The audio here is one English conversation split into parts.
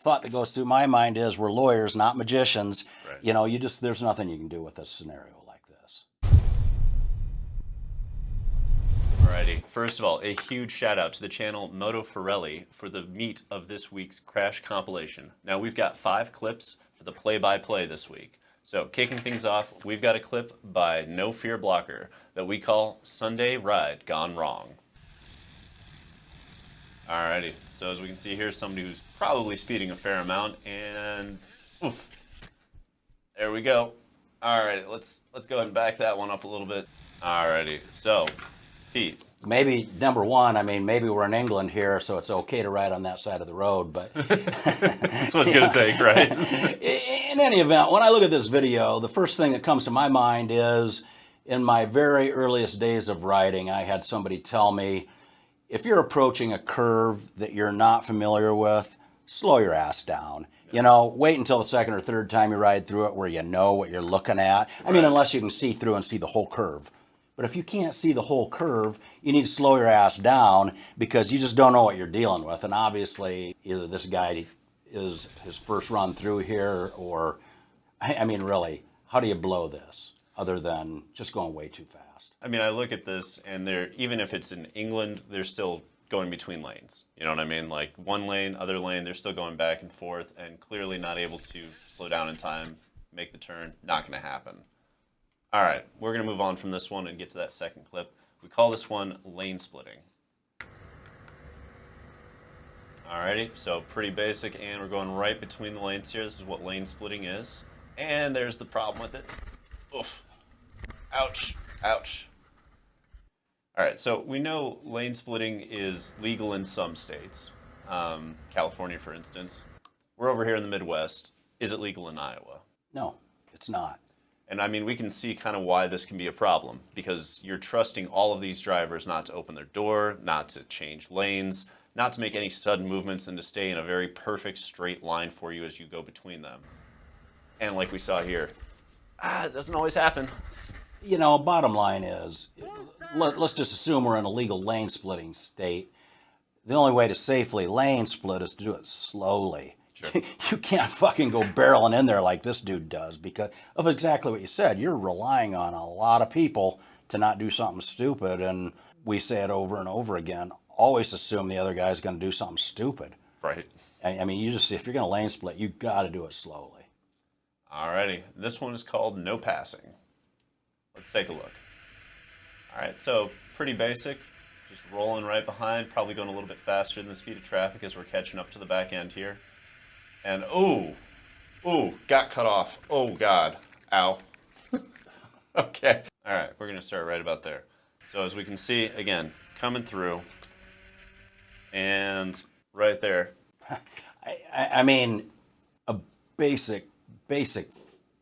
thought that goes through my mind is we're lawyers, not magicians. Right. You know, there's nothing you can do with a scenario like this. Alrighty. First of all, a huge shout out to the channel MotoFarelli for the meat of this week's crash compilation. Now we've got 5 clips for the play-by-play this week. So kicking things off, we've got a clip by NoFearBlocker that we call Sunday Ride Gone Wrong. Alrighty, so as we can see here, somebody who's probably speeding a fair amount, and oof, there we go. Alright, let's go ahead and back that one up a little bit. Alrighty, so Pete. Maybe, number one, I mean, maybe we're in England here, so it's okay to ride on that side of the road, but... That's what it's going to take, right? In any event, when I look at this video, the first thing that comes to my mind is, in my very earliest days of riding, I had somebody tell me, if you're approaching a curve that you're not familiar with, slow your ass down. You know, wait until the second or third time you ride through it where you know what you're looking at. I mean, unless you can see through and see the whole curve. But if you can't see the whole curve, you need to slow your ass down because you just don't know what you're dealing with. And obviously, either this guy is his first run through here or, I mean, really, how do you blow this other than just going way too fast? I mean, I look at this and even if it's in England, they're still going between lanes. You know what I mean? Like one lane, other lane, they're still going back and forth and clearly not able to slow down in time, make the turn. Not going to happen. All right, we're going to move on from this one and get to that second clip. We call this one lane splitting. Alrighty, so pretty basic, and we're going right between the lanes here. This is what lane splitting is. And there's the problem with it. Oof. Ouch. Ouch. Alright, so we know lane splitting is legal in some states. California, for instance. We're over here in the Midwest. Is it legal in Iowa? No, it's not. And I mean, we can see kind of why this can be a problem, because you're trusting all of these drivers not to open their door, not to change lanes, not to make any sudden movements, and to stay in a very perfect straight line for you as you go between them. And like we saw here, it doesn't always happen. You know, bottom line is, let's just assume we're in a legal lane splitting state. The only way to safely lane split is to do it slowly. Sure. You can't fucking go barreling in there like this dude does because of exactly what you said. You're relying on a lot of people to not do something stupid, and we say it over and over again. Always assume the other guy's going to do something stupid. Right. I mean, if you're going to lane split, you got to do it slowly. Alrighty, this one is called no passing. Let's take a look. Alright, so pretty basic. Just rolling right behind, probably going a little bit faster than the speed of traffic as we're catching up to the back end here. And ooh, got cut off. Oh God, ow. Okay, all right, we're gonna start right about there. So as we can see, again, coming through, and right there. I mean, a basic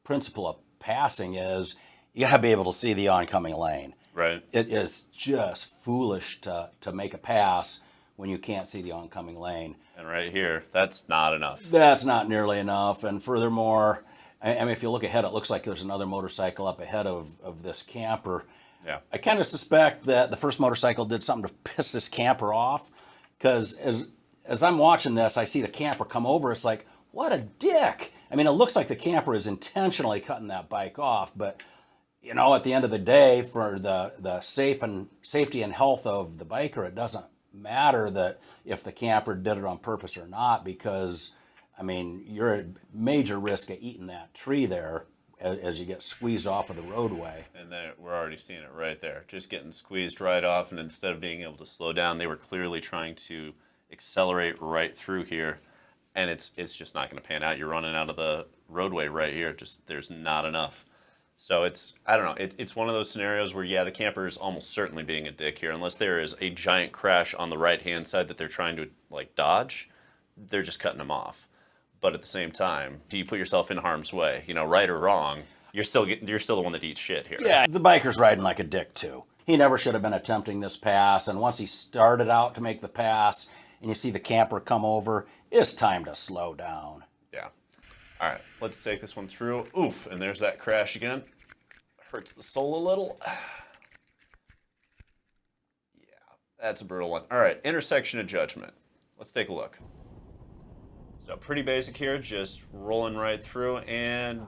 principle of passing is you gotta be able to see the oncoming lane. Right. It is just foolish to make a pass when you can't see the oncoming lane. And right here, that's not enough. That's not nearly enough. And furthermore, I mean, if you look ahead, it looks like there's another motorcycle up ahead of this camper. Yeah. I kind of suspect that the first motorcycle did something to piss this camper off, because as I'm watching this, I see the camper come over. It's like, what a dick. I mean, it looks like the camper is intentionally cutting that bike off, but you know, at the end of the day, for the safety and health of the biker, it doesn't matter that if the camper did it on purpose or not, because I mean, you're at major risk of eating that tree there as you get squeezed off of the roadway. And there, we're already seeing it right there, just getting squeezed right off, and instead of being able to slow down, they were clearly trying to accelerate right through here, and it's just not going to pan out. You're running out of the roadway right here. Just there's not enough. So I don't know, it's one of those scenarios where, yeah, the camper is almost certainly being a dick here. Unless there is a giant crash on the right-hand side that they're trying to, like, dodge, they're just cutting them off. But at the same time, do you put yourself in harm's way? You know, right or wrong, you're still the one that eats shit here. Yeah, the biker's riding like a dick, too. He never should have been attempting this pass, and once he started out to make the pass, and you see the camper come over, it's time to slow down. Yeah. All right, let's take this one through. Oof, and there's that crash again. Hurts the soul a little. Yeah, that's a brutal one. All right, intersection of judgment. Let's take a look. So pretty basic here, just rolling right through and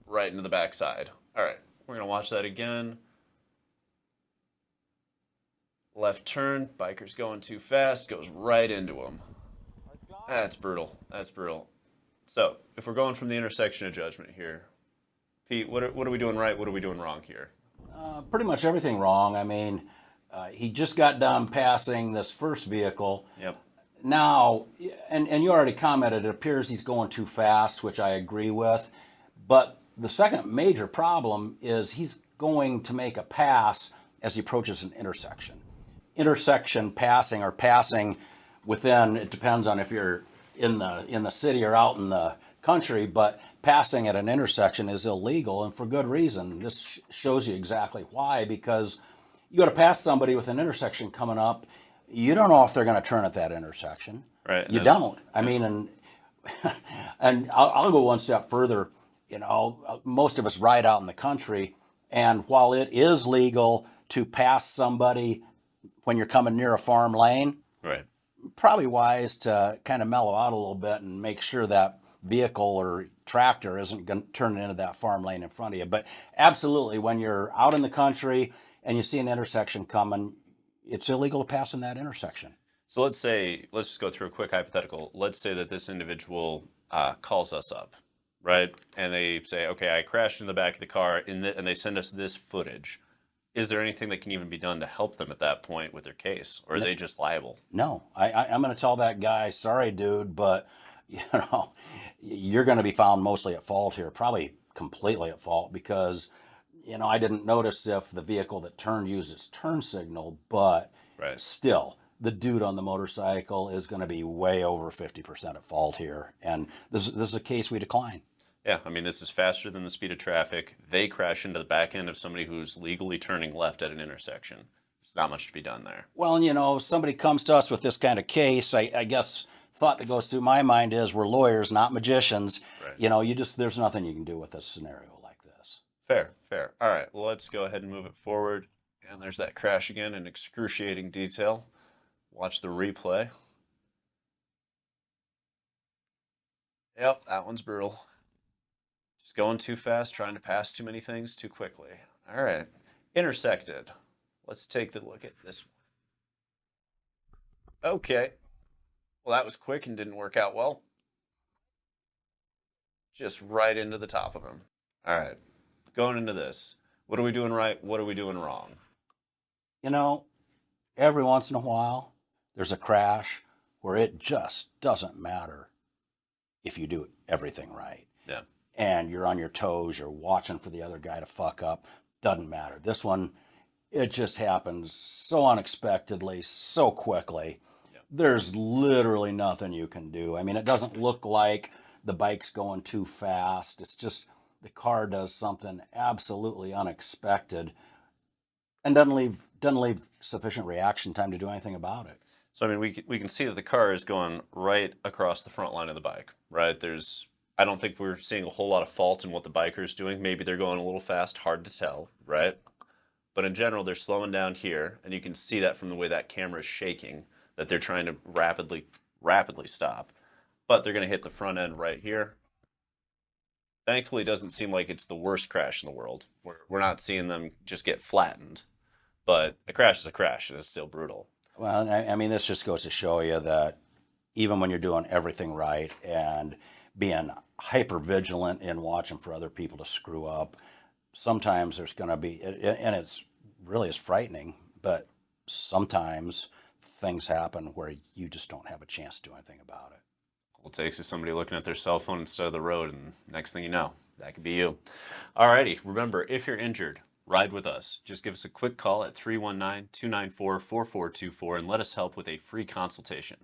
right into the backside. All right, we're gonna watch that again. Left turn, biker's going too fast, goes right into him. That's brutal, that's brutal. So if we're going from the intersection of judgment here, Pete, what are we doing right, what are we doing wrong here? Pretty much everything wrong. I mean, he just got done passing this first vehicle. Yep. Now, and you already commented, it appears he's going too fast, which I agree with. But the second major problem is he's going to make a pass as he approaches an intersection. Intersection passing or passing within, it depends on if you're in the city or out in the country, but passing at an intersection is illegal, and for good reason. This shows you exactly why, because you go to pass somebody with an intersection coming up, you don't know if they're going to turn at that intersection. Right. You don't. I mean, and I'll go one step further. You know, most of us ride out in the country, and while it is legal to pass somebody when you're coming near a farm lane, Right. probably wise to kind of mellow out a little bit and make sure that vehicle or tractor isn't going to turn into that farm lane in front of you. But absolutely, when you're out in the country and you see an intersection coming, it's illegal to pass in that intersection. So let's just go through a quick hypothetical. Let's say that this individual calls us up, right? And they say, okay, I crashed in the back of the car, and they send us this footage. Is there anything that can even be done to help them at that point with their case? Or are they just liable? No, I'm going to tell that guy, sorry, dude, but you know, you're going to be found mostly at fault here, probably completely at fault, because you know, I didn't notice if the vehicle that turned used its turn signal, but Right. still, the dude on the motorcycle is going to be way over 50% at fault here, and this is a case we decline. Yeah, I mean, this is faster than the speed of traffic. They crash into the back end of somebody who's legally turning left at an intersection. There's not much to be done there. Well, and you know, somebody comes to us with this kind of case, I guess thought that goes through my mind is we're lawyers, not magicians. Right. You know, there's nothing you can do with a scenario like this. Fair, fair. All right, well, let's go ahead and move it forward. And there's that crash again in excruciating detail. Watch the replay. Yep, that one's brutal. Just going too fast, trying to pass too many things too quickly. All right, intersected. Let's take a look at this one. Okay. Well, that was quick and didn't work out well. Just right into the top of him. All right, going into this. What are we doing right? What are we doing wrong? You know, every once in a while, there's a crash where it just doesn't matter if you do everything right. Yeah. And you're on your toes, you're watching for the other guy to fuck up. Doesn't matter. This one, it just happens so unexpectedly, so quickly. Yeah. There's literally nothing you can do. I mean, it doesn't look like the bike's going too fast. It's just the car does something absolutely unexpected and doesn't leave sufficient reaction time to do anything about it. So, I mean, we can see that the car is going right across the front line of the bike, right? I don't think we're seeing a whole lot of fault in what the biker is doing. Maybe they're going a little fast, hard to tell, right? But in general, they're slowing down here, and you can see that from the way that camera is shaking, that they're trying to rapidly stop. But they're going to hit the front end right here. Thankfully, it doesn't seem like it's the worst crash in the world. We're not seeing them just get flattened. But a crash is a crash, and it's still brutal. Well, I mean, this just goes to show you that even when you're doing everything right and being hyper vigilant in watching for other people to screw up, sometimes there's going to be, and it's really is frightening, but sometimes things happen where you just don't have a chance to do anything about it. All it takes is somebody looking at their cell phone instead of the road, and next thing you know, that could be you. Alrighty, remember, if you're injured, ride with us. Just give us a quick call at 319-294-4424 and let us help with a free consultation.